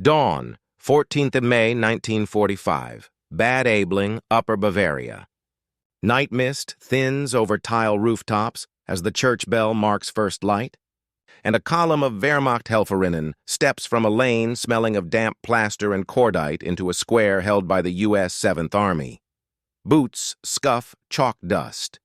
Dawn, 14th of May, 1945. Bad Aibling, Upper Bavaria. Night mist thins over tile rooftops as the church bell marks first light, and a column of Wehrmachthelferinnen steps from a lane smelling of damp plaster and cordite into a square held by the U.S. 7th Army. Boots scuff chalk dust.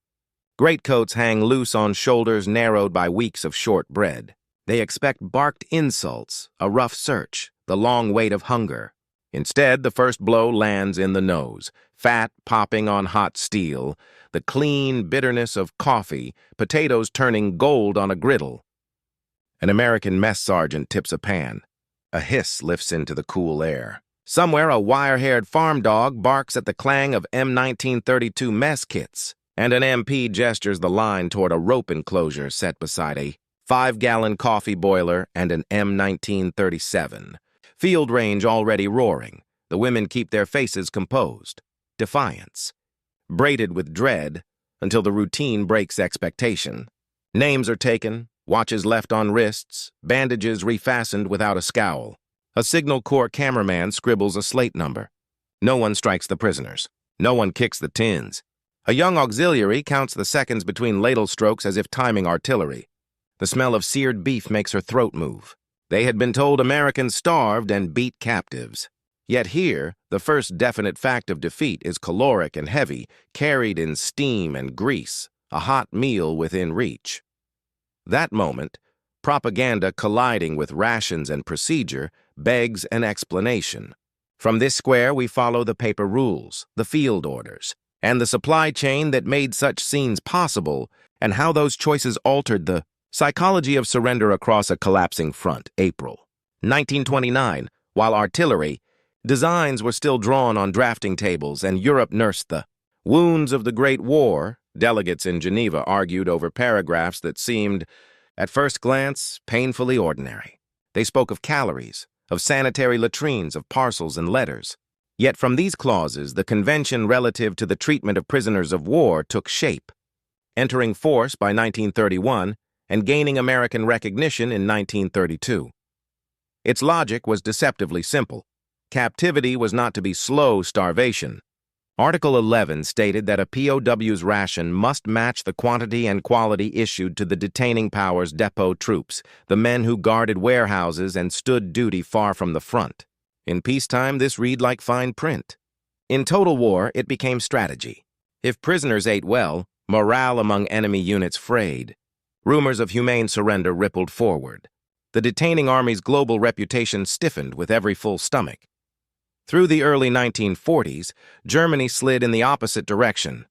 Greatcoats hang loose on shoulders narrowed by weeks of short bread. They expect barked insults, a rough search, the long wait of hunger. Instead, the first blow lands in the nose, fat popping on hot steel, the clean bitterness of coffee, potatoes turning gold on a griddle. An American mess sergeant tips a pan. A hiss lifts into the cool air. Somewhere, a wire-haired farm dog barks at the clang of M1932 mess kits, and an MP gestures the line toward a rope enclosure set beside a 5-gallon coffee boiler and an M1937. Field range already roaring. The women keep their faces composed. Defiance. Braided with dread until the routine breaks expectation. Names are taken, watches left on wrists, bandages refastened without a scowl. A Signal Corps cameraman scribbles a slate number. No one strikes the prisoners. No one kicks the tins. A young auxiliary counts the seconds between ladle strokes as if timing artillery. The smell of seared beef makes her throat move. They had been told Americans starved and beat captives. Yet here, the first definite fact of defeat is caloric and heavy, carried in steam and grease, a hot meal within reach. That moment, propaganda colliding with rations and procedure, begs an explanation. From this square, we follow the paper rules, the field orders, and the supply chain that made such scenes possible, and how those choices altered the psychology of surrender across a collapsing front. April 1929, while artillery, designs were still drawn on drafting tables and Europe nursed the wounds of the Great War, delegates in Geneva argued over paragraphs that seemed, at first glance, painfully ordinary. They spoke of calories, of sanitary latrines, of parcels and letters. Yet from these clauses, the convention relative to the treatment of prisoners of war took shape, entering force by 1931 and gaining American recognition in 1932. Its logic was deceptively simple. Captivity was not to be slow starvation. Article 11 stated that a POW's ration must match the quantity and quality issued to the detaining power's depot troops, the men who guarded warehouses and stood duty far from the front. In peacetime, this read like fine print. In total war, it became strategy. If prisoners ate well, morale among enemy units frayed. Rumors of humane surrender rippled forward. The detaining army's global reputation stiffened with every full stomach. Through the early 1940s, Germany slid in the opposite direction.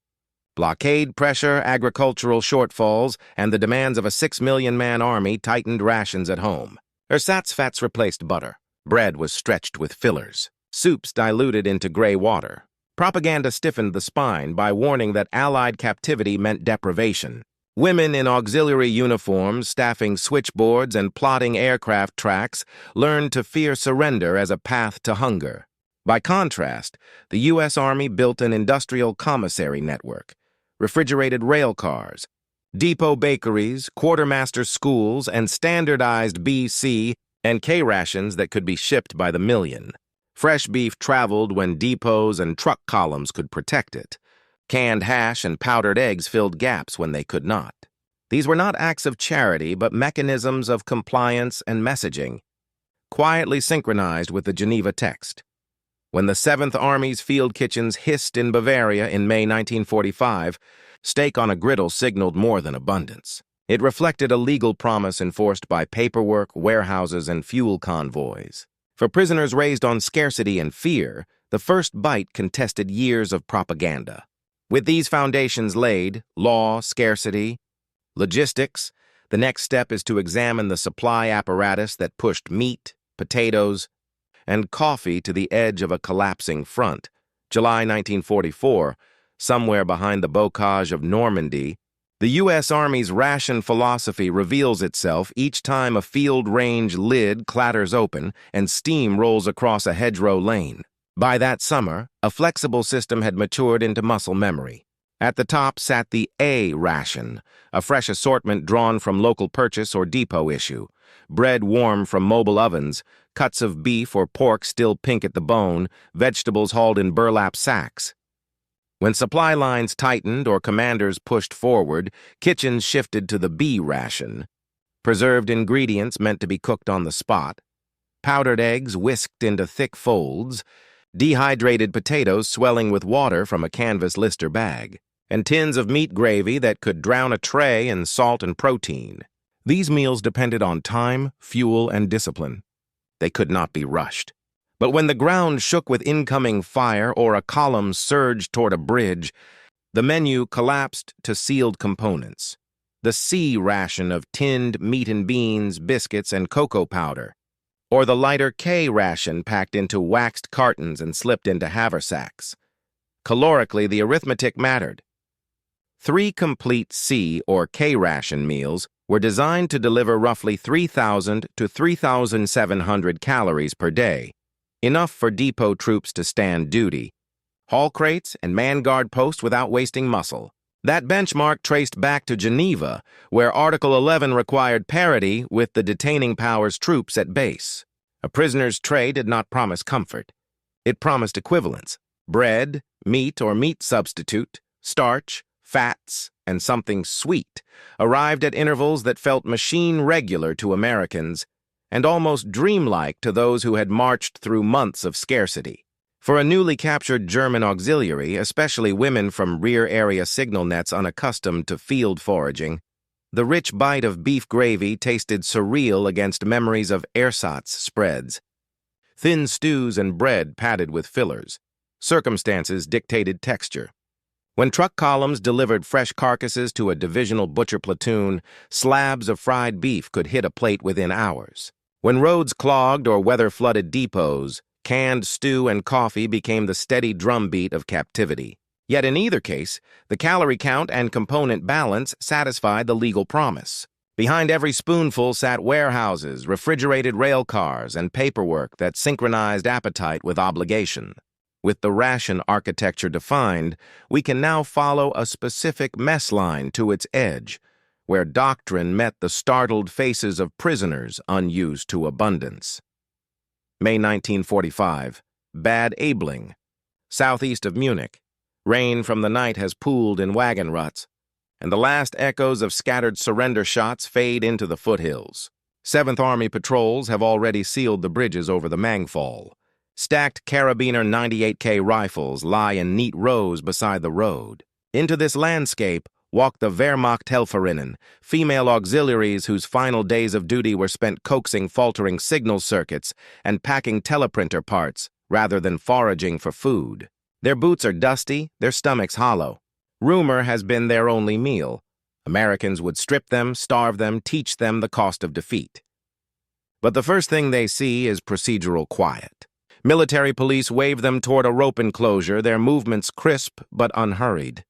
Blockade pressure, agricultural shortfalls, and the demands of a 6-million-man army tightened rations at home. Ersatzfats replaced butter. Bread was stretched with fillers. Soups diluted into gray water. Propaganda stiffened the spine by warning that Allied captivity meant deprivation. Women in auxiliary uniforms, staffing switchboards and plotting aircraft tracks, learned to fear surrender as a path to hunger. By contrast, the U.S. Army built an industrial commissary network, refrigerated railcars, depot bakeries, quartermaster schools, and standardized B, C, and K rations that could be shipped by the million. Fresh beef traveled when depots and truck columns could protect it. Canned hash and powdered eggs filled gaps when they could not. These were not acts of charity, but mechanisms of compliance and messaging, quietly synchronized with the Geneva text. When the 7th Army's field kitchens hissed in Bavaria in May 1945, steak on a griddle signaled more than abundance. It reflected a legal promise enforced by paperwork, warehouses, and fuel convoys. For prisoners raised on scarcity and fear, the first bite contested years of propaganda. With these foundations laid, law, scarcity, logistics, the next step is to examine the supply apparatus that pushed meat, potatoes, and coffee to the edge of a collapsing front. July 1944, somewhere behind the bocage of Normandy, the U.S. Army's ration philosophy reveals itself each time a field range lid clatters open and steam rolls across a hedgerow lane. By that summer, a flexible system had matured into muscle memory. At the top sat the A ration, a fresh assortment drawn from local purchase or depot issue. bread warm from mobile ovens, cuts of beef or pork still pink at the bone, vegetables hauled in burlap sacks. When supply lines tightened or commanders pushed forward, kitchens shifted to the B ration. Preserved ingredients meant to be cooked on the spot, powdered eggs whisked into thick folds, dehydrated potatoes swelling with water from a canvas Lister bag, and tins of meat gravy that could drown a tray in salt and protein. These meals depended on time, fuel, and discipline. They could not be rushed. But when the ground shook with incoming fire or a column surged toward a bridge, the menu collapsed to sealed components. The C ration of tinned meat and beans, biscuits, and cocoa powder, or the lighter K ration packed into waxed cartons and slipped into haversacks. Calorically, the arithmetic mattered. 3 complete C or K ration meals were designed to deliver roughly 3,000 to 3,700 calories per day, enough for depot troops to stand duty, haul crates, and man guard posts without wasting muscle. That benchmark traced back to Geneva, where Article 11 required parity with the detaining power's troops at base. A prisoner's tray did not promise comfort. It promised equivalence: bread, meat or meat substitute, starch, fats, and something sweet arrived at intervals that felt machine regular to Americans and almost dreamlike to those who had marched through months of scarcity. For a newly captured German auxiliary, especially women from rear-area signal nets unaccustomed to field foraging, the rich bite of beef gravy tasted surreal against memories of ersatz spreads. Thin stews and bread padded with fillers. Circumstances dictated texture. When truck columns delivered fresh carcasses to a divisional butcher platoon, slabs of fried beef could hit a plate within hours. When roads clogged or weather-flooded depots, canned stew and coffee became the steady drumbeat of captivity. Yet in either case, the calorie count and component balance satisfied the legal promise. Behind every spoonful sat warehouses, refrigerated railcars, and paperwork that synchronized appetite with obligation. With the ration architecture defined, we can now follow a specific mess line to its edge, where doctrine met the startled faces of prisoners unused to abundance. May 1945, Bad Aibling, southeast of Munich. Rain from the night has pooled in wagon ruts, and the last echoes of scattered surrender shots fade into the foothills. 7th Army patrols have already sealed the bridges over the Mangfall. Stacked Carabiner 98K rifles lie in neat rows beside the road. Into this landscape walk the Wehrmachthelferinnen, female auxiliaries whose final days of duty were spent coaxing faltering signal circuits and packing teleprinter parts rather than foraging for food. Their boots are dusty, their stomachs hollow. Rumor has been their only meal. Americans would strip them, starve them, teach them the cost of defeat. But the first thing they see is procedural quiet. Military police wave them toward a rope enclosure, their movements crisp but unhurried.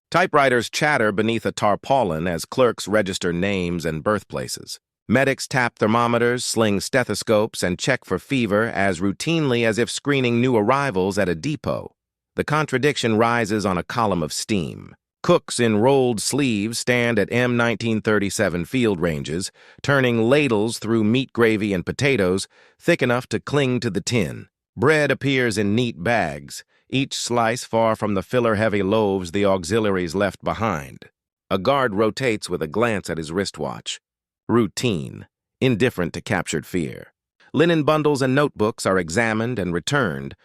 Typewriters chatter beneath a tarpaulin as clerks register names and birthplaces. Medics tap thermometers, sling stethoscopes, and check for fever as routinely as if screening new arrivals at a depot. The contradiction rises on a column of steam. Cooks in rolled sleeves stand at M1937 field ranges, turning ladles through meat gravy and potatoes, thick enough to cling to the tin. Bread appears in neat bags, each slice far from the filler-heavy loaves the auxiliaries left behind. A guard rotates with a glance at his wristwatch. Routine, indifferent to captured fear. Linen bundles and notebooks are examined and returned.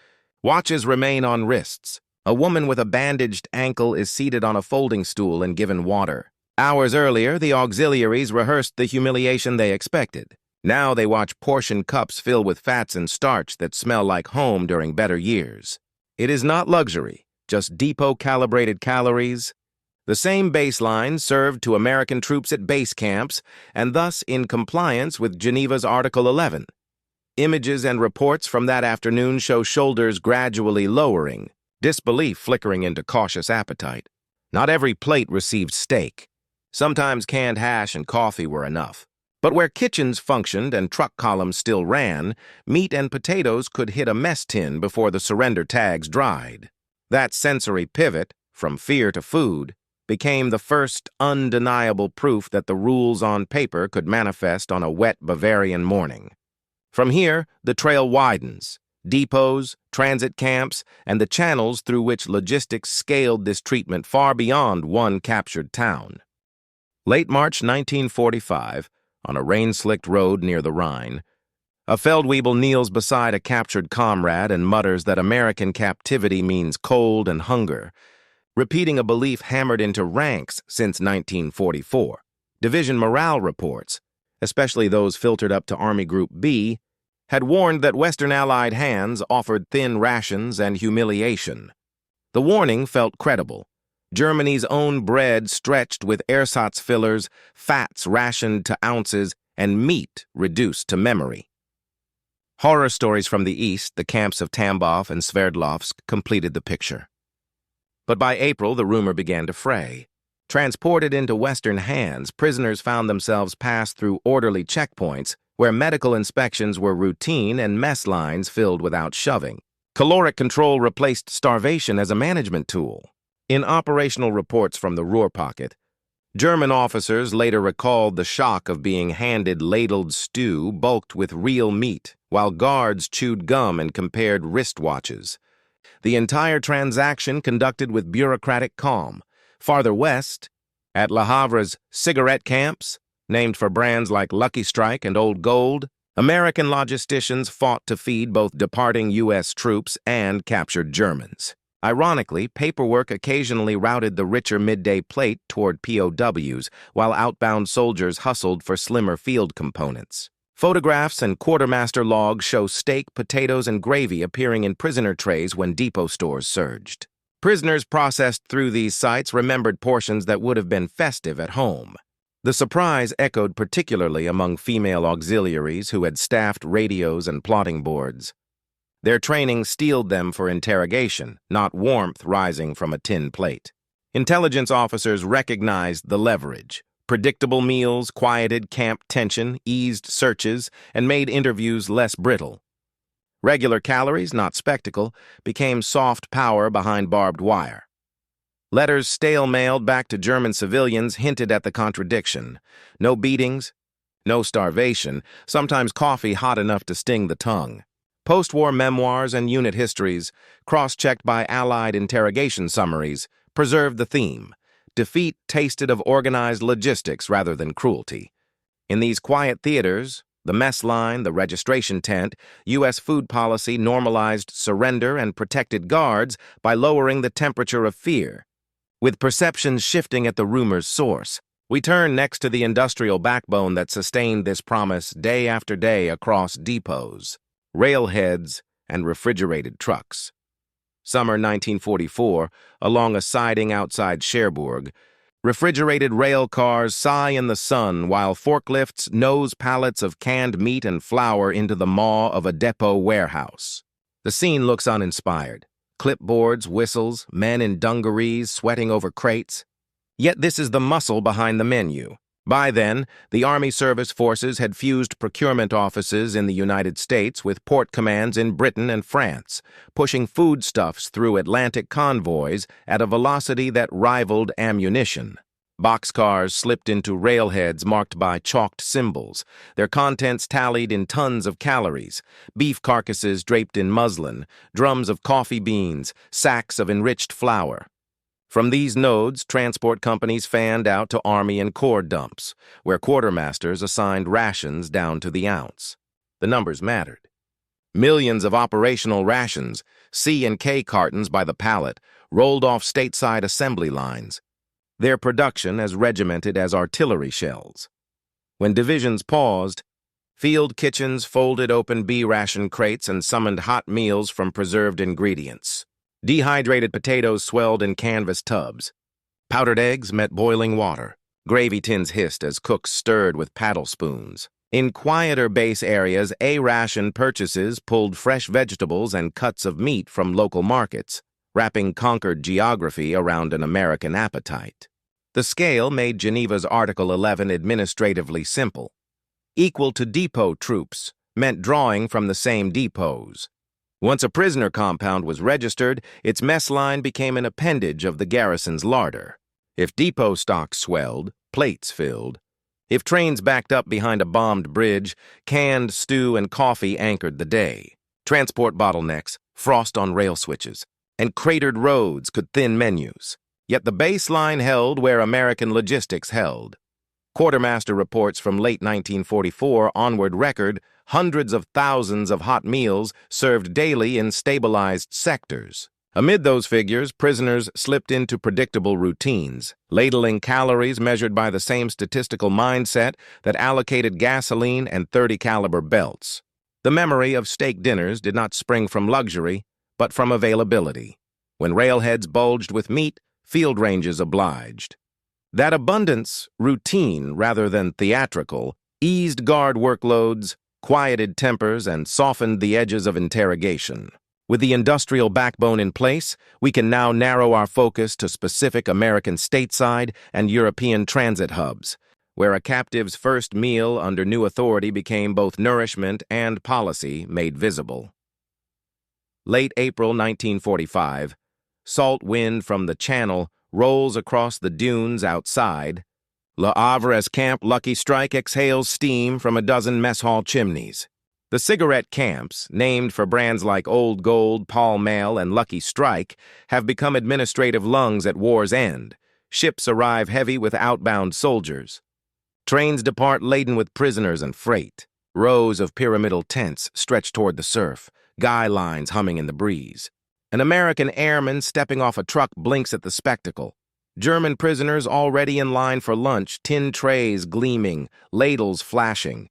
Watches remain on wrists. A woman with a bandaged ankle is seated on a folding stool and given water. Hours earlier, the auxiliaries rehearsed the humiliation they expected. Now they watch portion cups fill with fats and starch that smell like home during better years. It is not luxury, just depot-calibrated calories. The same baseline served to American troops at base camps, and thus in compliance with Geneva's Article 11. Images and reports from that afternoon show shoulders gradually lowering, disbelief flickering into cautious appetite. Not every plate received steak. Sometimes canned hash and coffee were enough. But where kitchens functioned and truck columns still ran, meat and potatoes could hit a mess tin before the surrender tags dried. That sensory pivot, from fear to food, became the first undeniable proof that the rules on paper could manifest on a wet Bavarian morning. From here, the trail widens. Depots, transit camps, and the channels through which logistics scaled this treatment far beyond one captured town. Late March 1945, on a rain-slicked road near the Rhine, a Feldwebel kneels beside a captured comrade and mutters that American captivity means cold and hunger, repeating a belief hammered into ranks since 1944. Division morale reports, especially those filtered up to Army Group B, had warned that Western Allied hands offered thin rations and humiliation. The warning felt credible. Germany's own bread stretched with ersatz fillers, fats rationed to ounces, and meat reduced to memory. Horror stories from the east, the camps of Tambov and Sverdlovsk, completed the picture. But by April, the rumor began to fray. Transported into Western hands, prisoners found themselves passed through orderly checkpoints where medical inspections were routine and mess lines filled without shoving. Caloric control replaced starvation as a management tool. In operational reports from the Ruhr pocket, German officers later recalled the shock of being handed ladled stew bulked with real meat, while guards chewed gum and compared wristwatches. The entire transaction conducted with bureaucratic calm. Farther west, at Le Havre's cigarette camps, named for brands like Lucky Strike and Old Gold, American logisticians fought to feed both departing U.S. troops and captured Germans. Ironically, paperwork occasionally routed the richer midday plate toward POWs, while outbound soldiers hustled for slimmer field components. Photographs and Quartermaster logs show steak, potatoes, and gravy appearing in prisoner trays when depot stores surged. Prisoners processed through these sites remembered portions that would have been festive at home. The surprise echoed particularly among female auxiliaries who had staffed radios and plotting boards. Their training steeled them for interrogation, not warmth rising from a tin plate. Intelligence officers recognized the leverage. Predictable meals quieted camp tension, eased searches, and made interviews less brittle. Regular calories, not spectacle, became soft power behind barbed wire. Letters stale-mailed back to German civilians hinted at the contradiction. No beatings, no starvation, sometimes coffee hot enough to sting the tongue. Post-war memoirs and unit histories, cross-checked by Allied interrogation summaries, preserved the theme. Defeat tasted of organized logistics rather than cruelty. In these quiet theaters, the mess line, the registration tent, U.S. food policy normalized surrender and protected guards by lowering the temperature of fear. With perceptions shifting at the rumor's source, we turn next to the industrial backbone that sustained this promise day after day across depots, railheads, and refrigerated trucks. Summer 1944, along a siding outside Cherbourg, refrigerated rail cars sigh in the sun while forklifts nose pallets of canned meat and flour into the maw of a depot warehouse. The scene looks uninspired. Clipboards, whistles, men in dungarees sweating over crates. Yet this is the muscle behind the menu. By then, the Army Service Forces had fused procurement offices in the United States with port commands in Britain and France, pushing foodstuffs through Atlantic convoys at a velocity that rivaled ammunition. Boxcars slipped into railheads marked by chalked symbols, their contents tallied in tons of calories, beef carcasses draped in muslin, drums of coffee beans, sacks of enriched flour. From these nodes, transport companies fanned out to Army and Corps dumps, where quartermasters assigned rations down to the ounce. The numbers mattered. Millions of operational rations, C and K cartons by the pallet, rolled off stateside assembly lines, their production as regimented as artillery shells. When divisions paused, field kitchens folded open B-ration crates and summoned hot meals from preserved ingredients. Dehydrated potatoes swelled in canvas tubs. Powdered eggs met boiling water. Gravy tins hissed as cooks stirred with paddle spoons. In quieter base areas, A-ration purchases pulled fresh vegetables and cuts of meat from local markets, wrapping conquered geography around an American appetite. The scale made Geneva's Article 11 administratively simple. Equal to depot troops meant drawing from the same depots. Once a prisoner compound was registered, its mess line became an appendage of the garrison's larder. If depot stocks swelled, plates filled. If trains backed up behind a bombed bridge, canned stew and coffee anchored the day. Transport bottlenecks, frost on rail switches, and cratered roads could thin menus. Yet the baseline held where American logistics held. Quartermaster reports from late 1944 onward record hundreds of thousands of hot meals served daily in stabilized sectors. Amid those figures, prisoners slipped into predictable routines, ladling calories measured by the same statistical mindset that allocated gasoline and .30 caliber belts. The memory of steak dinners did not spring from luxury, but from availability. When railheads bulged with meat, field ranges obliged. That abundance, routine rather than theatrical, eased guard workloads, quieted tempers, and softened the edges of interrogation. With the industrial backbone in place, we can now narrow our focus to specific American stateside and European transit hubs, where a captive's first meal under new authority became both nourishment and policy made visible. Late April 1945, salt wind from the Channel rolls across the dunes outside. Le Havre's Camp Lucky Strike exhales steam from a dozen mess hall chimneys. The cigarette camps, named for brands like Old Gold, Pall Mall, and Lucky Strike, have become administrative lungs at war's end. Ships arrive heavy with outbound soldiers. Trains depart laden with prisoners and freight. Rows of pyramidal tents stretch toward the surf, guy lines humming in the breeze. An American airman stepping off a truck blinks at the spectacle. German prisoners already in line for lunch, tin trays gleaming, ladles flashing.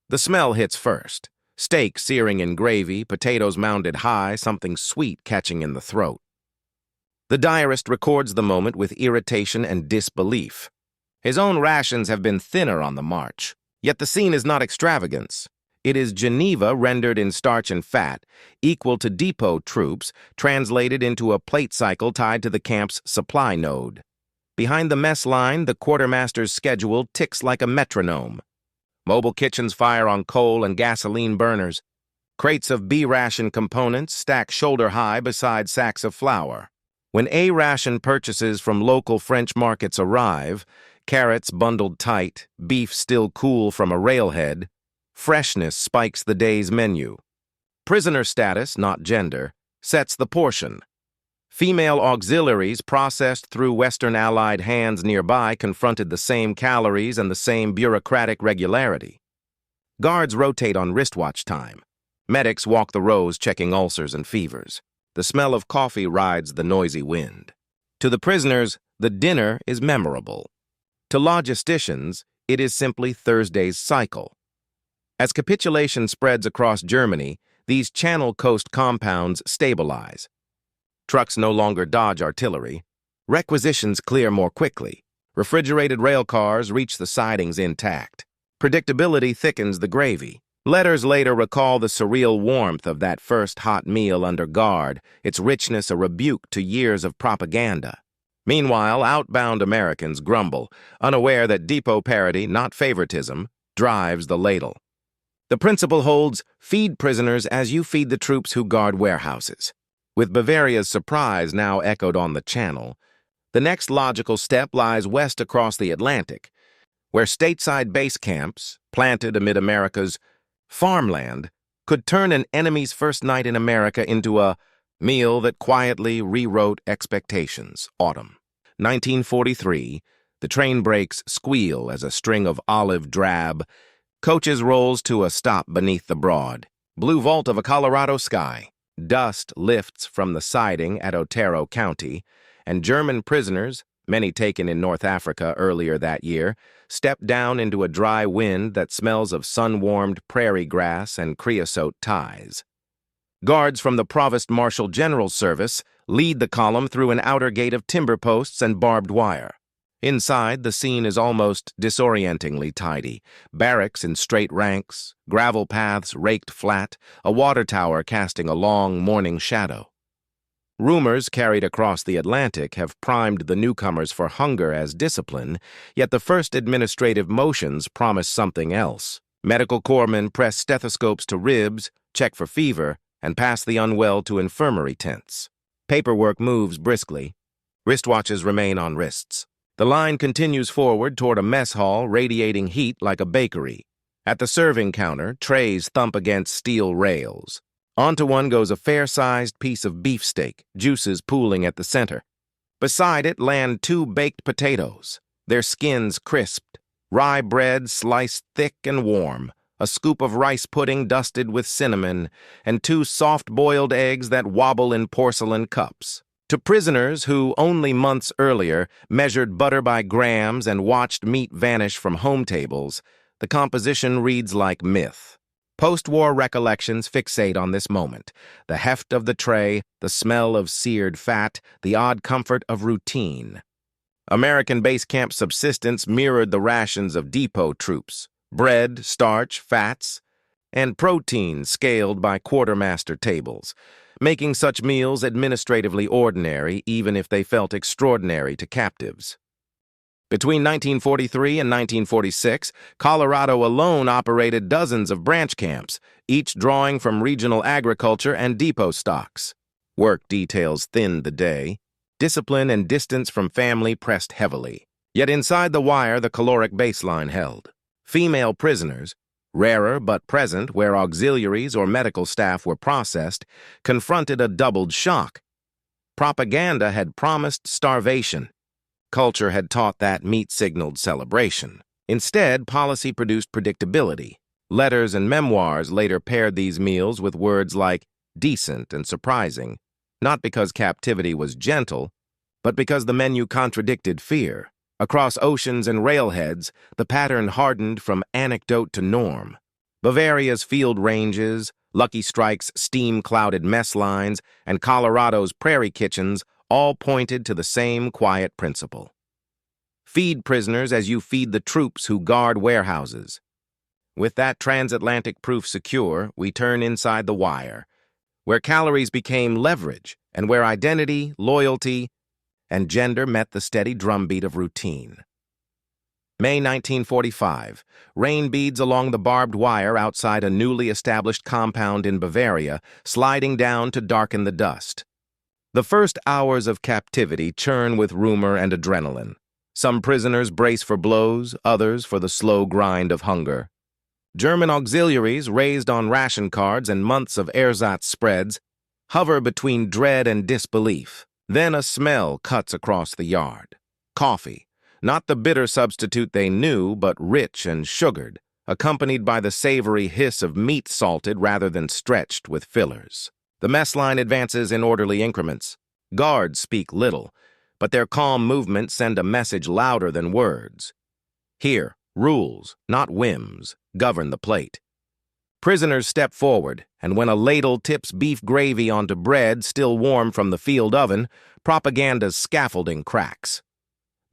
The smell hits first. Steak searing in gravy, potatoes mounded high, something sweet catching in the throat. The diarist records the moment with irritation and disbelief. His own rations have been thinner on the march. Yet the scene is not extravagance. It is Geneva rendered in starch and fat, equal to depot troops, translated into a plate cycle tied to the camp's supply node. Behind the mess line, the quartermaster's schedule ticks like a metronome. Mobile kitchens fire on coal and gasoline burners. Crates of B ration components stack shoulder-high beside sacks of flour. When A ration purchases from local French markets arrive, carrots bundled tight, beef still cool from a railhead, freshness spikes the day's menu. Prisoner status, not gender, sets the portion. Female auxiliaries processed through Western Allied hands nearby confronted the same calories and the same bureaucratic regularity. Guards rotate on wristwatch time. Medics walk the rows checking ulcers and fevers. The smell of coffee rides the noisy wind. To the prisoners, the dinner is memorable. To logisticians, it is simply Thursday's cycle. As capitulation spreads across Germany, these Channel Coast compounds stabilize. Trucks no longer dodge artillery. Requisitions clear more quickly. Refrigerated railcars reach the sidings intact. Predictability thickens the gravy. Letters later recall the surreal warmth of that first hot meal under guard, its richness a rebuke to years of propaganda. Meanwhile, outbound Americans grumble, unaware that depot parity, not favoritism, drives the ladle. The principle holds, feed prisoners as you feed the troops who guard warehouses. With Bavaria's surprise now echoed on the Channel, the next logical step lies west across the Atlantic, where stateside base camps, planted amid America's farmland, could turn an enemy's first night in America into a meal that quietly rewrote expectations. Autumn 1943, the train brakes squeal as a string of olive drab coaches rolls to a stop beneath the broad blue vault of a Colorado sky. Dust lifts from the siding at Otero County, and German prisoners, many taken in North Africa earlier that year, step down into a dry wind that smells of sun-warmed prairie grass and creosote ties. Guards from the Provost Marshal General Service lead the column through an outer gate of timber posts and barbed wire. Inside, the scene is almost disorientingly tidy. Barracks in straight ranks, gravel paths raked flat, a water tower casting a long morning shadow. Rumors carried across the Atlantic have primed the newcomers for hunger as discipline, yet the first administrative motions promise something else. Medical corpsmen press stethoscopes to ribs, check for fever, and pass the unwell to infirmary tents. Paperwork moves briskly. Wristwatches remain on wrists. The line continues forward toward a mess hall radiating heat like a bakery. At the serving counter, trays thump against steel rails. Onto one goes a fair-sized piece of beefsteak, juices pooling at the center. Beside it land 2 baked potatoes, their skins crisped, rye bread sliced thick and warm, a scoop of rice pudding dusted with cinnamon, and 2 soft-boiled eggs that wobble in porcelain cups. To prisoners who, only months earlier, measured butter by grams and watched meat vanish from home tables, the composition reads like myth. Post-war recollections fixate on this moment: the heft of the tray, the smell of seared fat, the odd comfort of routine. American base camp subsistence mirrored the rations of depot troops: bread, starch, fats, and protein scaled by quartermaster tables, making such meals administratively ordinary even if they felt extraordinary to captives. Between 1943 and 1946, Colorado alone operated dozens of branch camps, each drawing from regional agriculture and depot stocks. Work details thinned the day. Discipline and distance from family pressed heavily. Yet inside the wire, the caloric baseline held. Female prisoners, rarer but present where auxiliaries or medical staff were processed, confronted a doubled shock. Propaganda had promised starvation. Culture had taught that meat signaled celebration. Instead, policy produced predictability. Letters and memoirs later paired these meals with words like decent and surprising, not because captivity was gentle, but because the menu contradicted fear. Across oceans and railheads, the pattern hardened from anecdote to norm. Bavaria's field ranges, Lucky Strike's steam-clouded mess lines, and Colorado's prairie kitchens all pointed to the same quiet principle. Feed prisoners as you feed the troops who guard warehouses. With that transatlantic proof secure, we turn inside the wire, where calories became leverage and where identity, loyalty, and gender met the steady drumbeat of routine. May 1945, rain beads along the barbed wire outside a newly established compound in Bavaria, sliding down to darken the dust. The first hours of captivity churn with rumor and adrenaline. Some prisoners brace for blows, others for the slow grind of hunger. German auxiliaries, raised on ration cards and months of ersatz spreads, hover between dread and disbelief. Then a smell cuts across the yard. Coffee, not the bitter substitute they knew, but rich and sugared, accompanied by the savory hiss of meat salted rather than stretched with fillers. The mess line advances in orderly increments. Guards speak little, but their calm movements send a message louder than words. Here, rules, not whims, govern the plate. Prisoners step forward, and when a ladle tips beef gravy onto bread still warm from the field oven, propaganda's scaffolding cracks.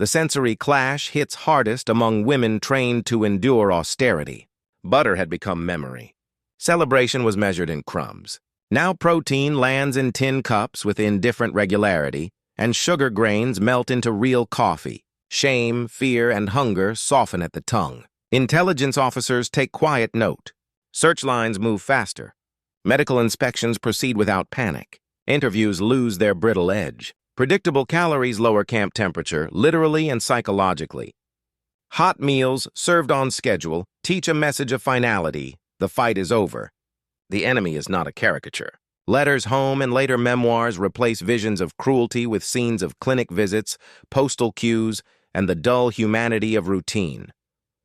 The sensory clash hits hardest among women trained to endure austerity. Butter had become memory. Celebration was measured in crumbs. Now protein lands in tin cups with indifferent regularity, and sugar grains melt into real coffee. Shame, fear, and hunger soften at the tongue. Intelligence officers take quiet note. Search lines move faster. Medical inspections proceed without panic. Interviews lose their brittle edge. Predictable calories lower camp temperature, literally and psychologically. Hot meals, served on schedule, teach a message of finality. The fight is over. The enemy is not a caricature. Letters home and later memoirs replace visions of cruelty with scenes of clinic visits, postal queues, and the dull humanity of routine.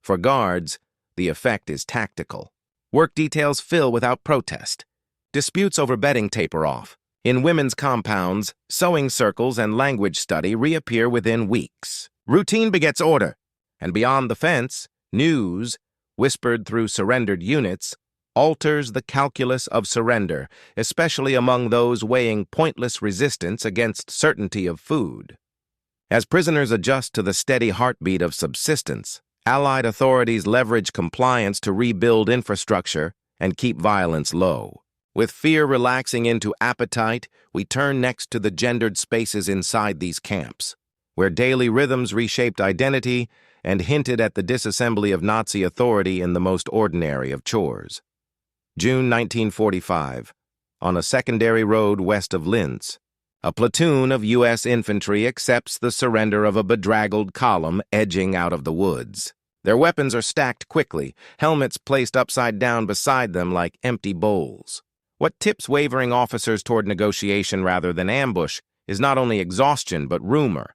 For guards, the effect is tactical. Work details fill without protest. Disputes over bedding taper off. In women's compounds, sewing circles and language study reappear within weeks. Routine begets order, and beyond the fence, news, whispered through surrendered units, alters the calculus of surrender, especially among those weighing pointless resistance against certainty of food. As prisoners adjust to the steady heartbeat of subsistence, Allied authorities leverage compliance to rebuild infrastructure and keep violence low. With fear relaxing into appetite, we turn next to the gendered spaces inside these camps, where daily rhythms reshaped identity and hinted at the disassembly of Nazi authority in the most ordinary of chores. June 1945. On a secondary road west of Linz, A platoon of U.S. infantry accepts the surrender of a bedraggled column edging out of the woods. Their weapons are stacked quickly, helmets placed upside down beside them like empty bowls. What tips wavering officers toward negotiation rather than ambush is not only exhaustion but rumor.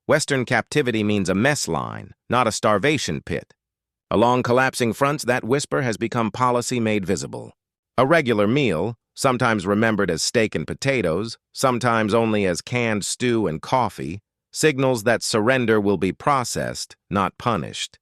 Western captivity means a mess line, not a starvation pit. Along collapsing fronts, that whisper has become policy made visible. A regular meal, sometimes remembered as steak and potatoes, sometimes only as canned stew and coffee, signals that surrender will be processed, not punished.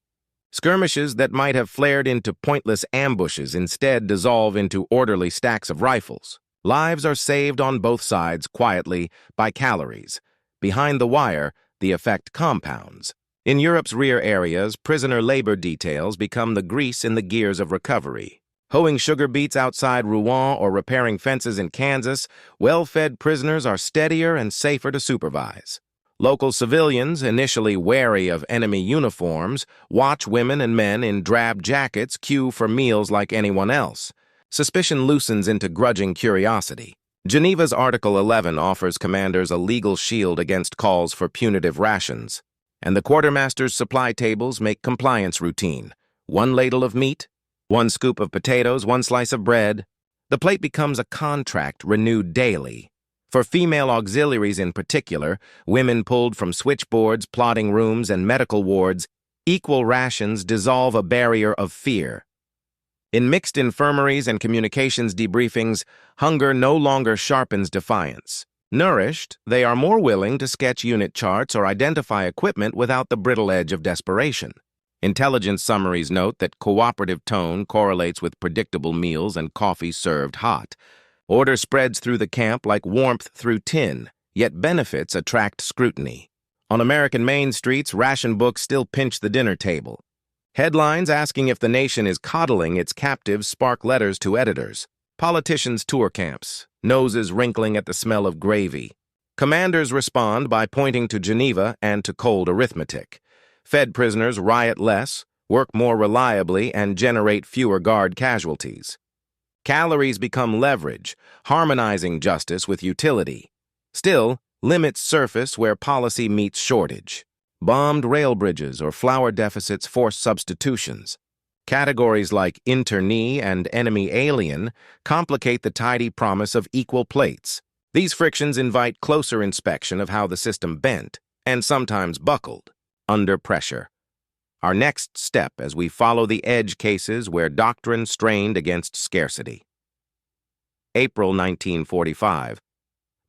Skirmishes that might have flared into pointless ambushes instead dissolve into orderly stacks of rifles. Lives are saved on both sides quietly by calories. Behind the wire, the effect compounds. In Europe's rear areas, prisoner labor details become the grease in the gears of recovery. Hoeing sugar beets outside Rouen or repairing fences in Kansas, well-fed prisoners are steadier and safer to supervise. Local civilians, initially wary of enemy uniforms, watch women and men in drab jackets queue for meals like anyone else. Suspicion loosens into grudging curiosity. Geneva's Article 11 offers commanders a legal shield against calls for punitive rations, and the quartermaster's supply tables make compliance routine. 1 ladle of meat, 1 scoop of potatoes, 1 slice of bread. The plate becomes a contract renewed daily. For female auxiliaries in particular, women pulled from switchboards, plotting rooms, and medical wards, equal rations dissolve a barrier of fear. In mixed infirmaries and communications debriefings, hunger no longer sharpens defiance. Nourished, they are more willing to sketch unit charts or identify equipment without the brittle edge of desperation. Intelligence summaries note that cooperative tone correlates with predictable meals and coffee served hot. Order spreads through the camp like warmth through tin, yet benefits attract scrutiny. On American main streets, ration books still pinch the dinner table. Headlines asking if the nation is coddling its captives spark letters to editors. Politicians tour camps, noses wrinkling at the smell of gravy. Commanders respond by pointing to Geneva and to cold arithmetic. Fed prisoners riot less, work more reliably, and generate fewer guard casualties. Calories become leverage, harmonizing justice with utility. Still, limits surface where policy meets shortage. Bombed rail bridges or flour deficits force substitutions. Categories like internee and enemy alien complicate the tidy promise of equal plates. These frictions invite closer inspection of how the system bent, and sometimes buckled, under pressure. Our next step as we follow the edge cases where doctrine strained against scarcity. April 1945.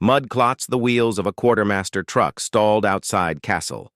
Mud clots the wheels of a quartermaster truck stalled outside Castle,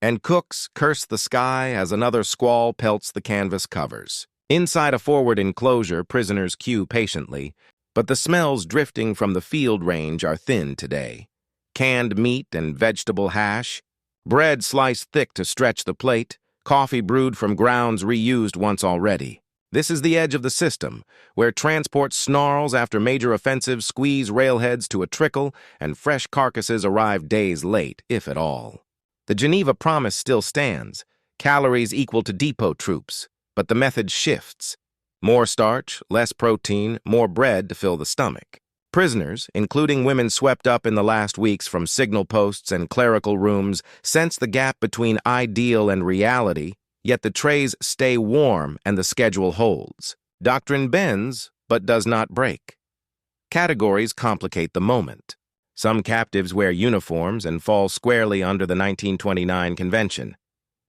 and cooks curse the sky as another squall pelts the canvas covers. Inside a forward enclosure, prisoners queue patiently, but the smells drifting from the field range are thin today. Canned meat and vegetable hash, bread sliced thick to stretch the plate, coffee brewed from grounds reused once already. This is the edge of the system, where transport snarls after major offensives squeeze railheads to a trickle and fresh carcasses arrive days late, if at all. The Geneva promise still stands, calories equal to depot troops, but the method shifts. More starch, less protein, more bread to fill the stomach. Prisoners, including women swept up in the last weeks from signal posts and clerical rooms, sense the gap between ideal and reality, yet the trays stay warm and the schedule holds. Doctrine bends, but does not break. Categories complicate the moment. Some captives wear uniforms and fall squarely under the 1929 Convention.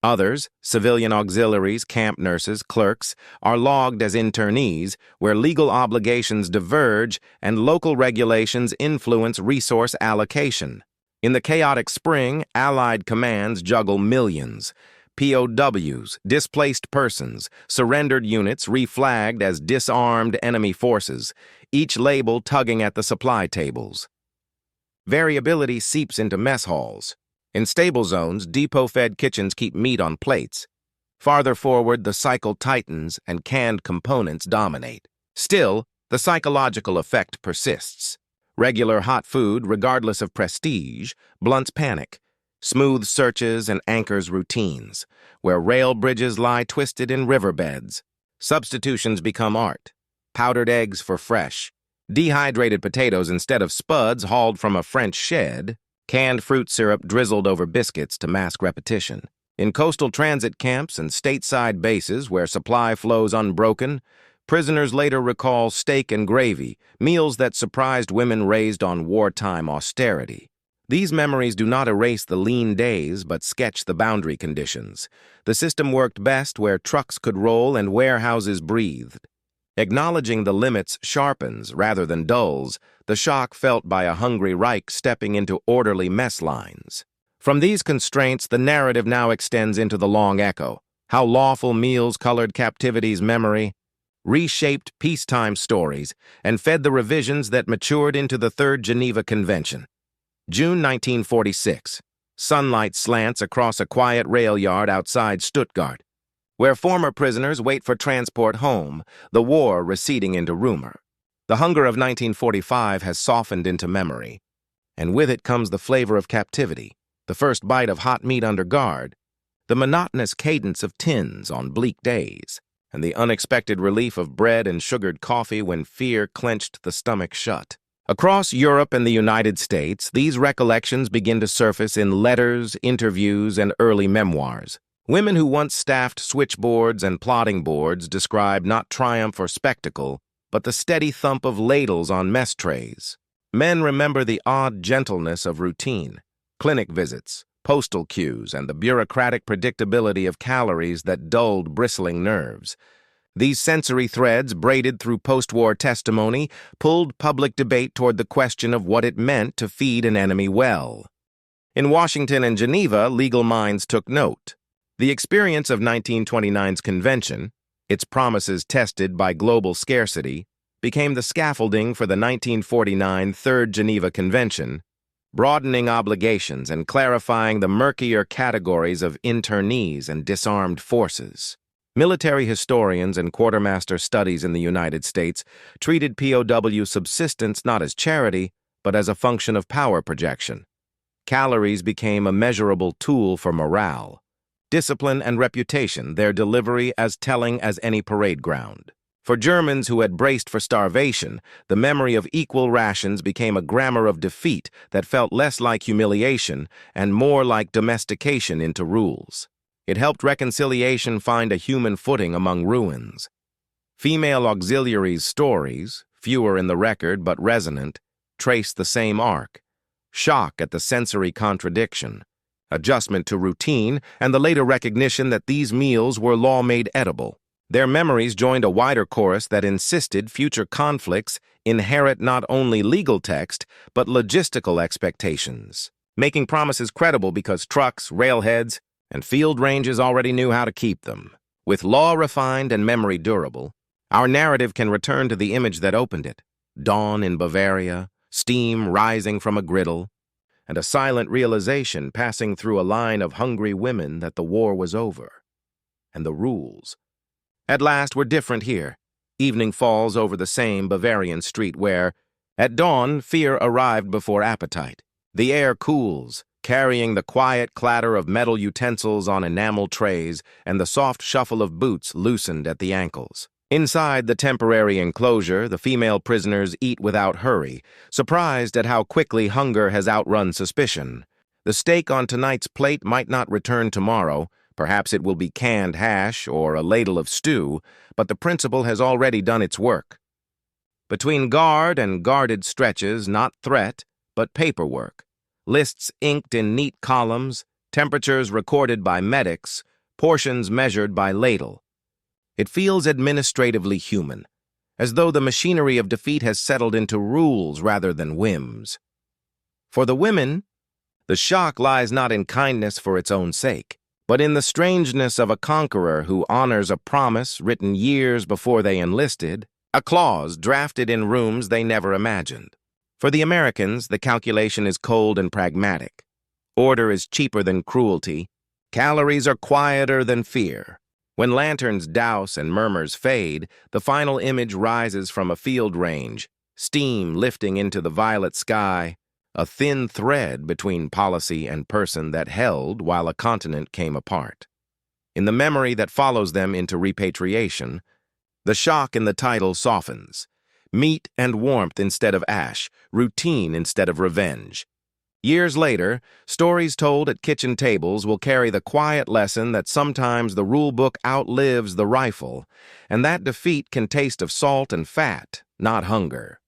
Others, civilian auxiliaries, camp nurses, clerks, are logged as internees, where legal obligations diverge and local regulations influence resource allocation. In the chaotic spring, Allied commands juggle millions. POWs, displaced persons, surrendered units reflagged as disarmed enemy forces, each label tugging at the supply tables. Variability seeps into mess halls. In stable zones, depot-fed kitchens keep meat on plates. Farther forward, the cycle tightens and canned components dominate. Still, the psychological effect persists. Regular hot food, regardless of prestige, blunts panic, smooths searches and anchors routines. Where rail bridges lie twisted in riverbeds, substitutions become art. Powdered eggs for fresh, Dehydrated potatoes instead of spuds hauled from a French shed, canned fruit syrup drizzled over biscuits to mask repetition. In coastal transit camps and stateside bases where supply flows unbroken, prisoners later recall steak and gravy, meals that surprised women raised on wartime austerity. These memories do not erase the lean days, but sketch the boundary conditions. The system worked best where trucks could roll and warehouses breathed. Acknowledging the limits sharpens rather than dulls the shock felt by a hungry Reich stepping into orderly mess lines. From these constraints, the narrative now extends into the long echo. How lawful meals colored captivity's memory, reshaped peacetime stories, and fed the revisions that matured into the Third Geneva Convention. June 1946. Sunlight slants across a quiet rail yard outside Stuttgart, where former prisoners wait for transport home, the war receding into rumor. The hunger of 1945 has softened into memory, and with it comes the flavor of captivity, the first bite of hot meat under guard, the monotonous cadence of tins on bleak days, and the unexpected relief of bread and sugared coffee when fear clenched the stomach shut. Across Europe and the United States, these recollections begin to surface in letters, interviews, and early memoirs. Women who once staffed switchboards and plotting boards describe not triumph or spectacle, but the steady thump of ladles on mess trays. Men remember the odd gentleness of routine, clinic visits, postal queues, and the bureaucratic predictability of calories that dulled bristling nerves. These sensory threads, braided through post-war testimony, pulled public debate toward the question of what it meant to feed an enemy well. In Washington and Geneva, legal minds took note. The experience of 1929's convention, its promises tested by global scarcity, became the scaffolding for the 1949 Third Geneva Convention, broadening obligations and clarifying the murkier categories of internees and disarmed forces. Military historians and Quartermaster studies in the United States treated POW subsistence not as charity, but as a function of power projection. Calories became a measurable tool for morale, discipline and reputation, their delivery as telling as any parade ground. For Germans who had braced for starvation, the memory of equal rations became a grammar of defeat that felt less like humiliation and more like domestication into rules. It helped reconciliation find a human footing among ruins. Female auxiliaries' stories, fewer in the record but resonant, trace the same arc: shock at the sensory contradiction, adjustment to routine, and the later recognition that these meals were law-made edible. Their memories joined a wider chorus that insisted future conflicts inherit not only legal text, but logistical expectations, making promises credible because trucks, railheads, and field ranges already knew how to keep them. With law refined and memory durable, our narrative can return to the image that opened it: dawn in Bavaria, steam rising from a griddle, and a silent realization passing through a line of hungry women that the war was over. And the rules, at last, were different here. Evening falls over the same Bavarian street where, at dawn, fear arrived before appetite. The air cools, carrying the quiet clatter of metal utensils on enamel trays and the soft shuffle of boots loosened at the ankles. Inside the temporary enclosure, the female prisoners eat without hurry, surprised at how quickly hunger has outrun suspicion. The steak on tonight's plate might not return tomorrow. Perhaps it will be canned hash or a ladle of stew, but the principle has already done its work. Between guard and guarded stretches, not threat, but paperwork. Lists inked in neat columns, temperatures recorded by medics, portions measured by ladle. It feels administratively human, as though the machinery of defeat has settled into rules rather than whims. For the women, the shock lies not in kindness for its own sake, but in the strangeness of a conqueror who honors a promise written years before they enlisted, a clause drafted in rooms they never imagined. For the Americans, the calculation is cold and pragmatic. Order is cheaper than cruelty. Calories are quieter than fear. When lanterns douse and murmurs fade, the final image rises from a field range, steam lifting into the violet sky, a thin thread between policy and person that held while a continent came apart. In the memory that follows them into repatriation, the shock in the title softens. Meat and warmth instead of ash, routine instead of revenge. Years later, stories told at kitchen tables will carry the quiet lesson that sometimes the rule book outlives the rifle, and that defeat can taste of salt and fat, not hunger.